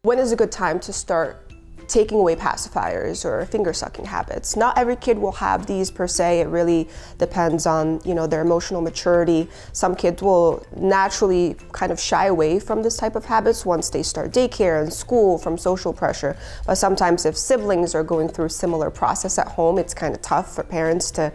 When is a good time to start taking away pacifiers or finger sucking habits? Not every kid will have these per se. It really depends on, their emotional maturity. Some kids will naturally kind of shy away from this type of habits once they start daycare and school from social pressure. But sometimes if siblings are going through a similar process at home, it's kind of tough for parents to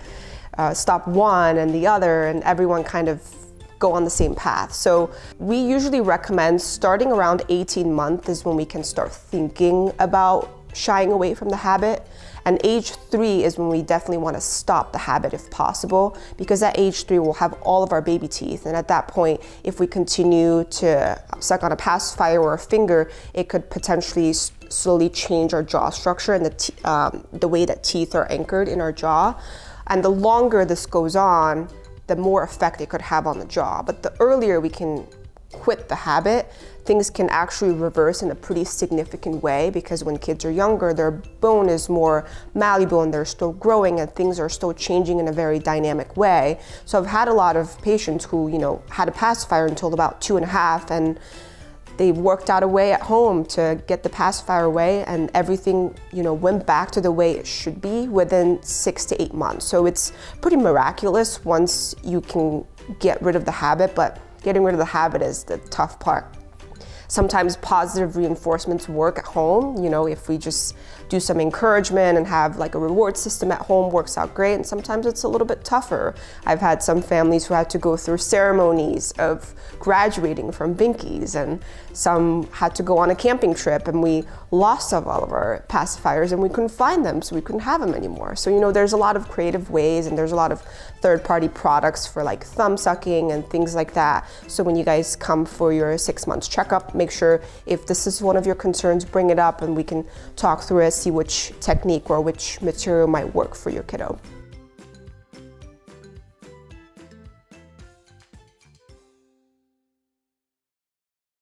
stop one and the other and everyone kind of go on the same path. So we usually recommend starting around 18 months is when we can start thinking about shying away from the habit. And age 3 is when we definitely want to stop the habit if possible, because at age 3 we'll have all of our baby teeth. And at that point, if we continue to suck on a pacifier or a finger, it could potentially slowly change our jaw structure and the way that teeth are anchored in our jaw. And the longer this goes on, the more effect it could have on the jaw. But the earlier we can quit the habit, things can actually reverse in a pretty significant way, because when kids are younger, their bone is more malleable and they're still growing and things are still changing in a very dynamic way. So I've had a lot of patients who, had a pacifier until about 2.5, and they worked out a way at home to get the pacifier away, and everything, went back to the way it should be within 6 to 8 months. So it's pretty miraculous once you can get rid of the habit, but getting rid of the habit is the tough part. Sometimes positive reinforcements work at home. If we just do some encouragement and have like a reward system at home, works out great. And sometimes it's a little bit tougher. I've had some families who had to go through ceremonies of graduating from Binkies, and some had to go on a camping trip and we lost all of our pacifiers and we couldn't find them, so we couldn't have them anymore. So there's a lot of creative ways, and there's a lot of third-party products for like thumb sucking and things like that. So when you guys come for your 6 months checkup, make sure if this is one of your concerns, bring it up and we can talk through it, see which technique or which material might work for your kiddo.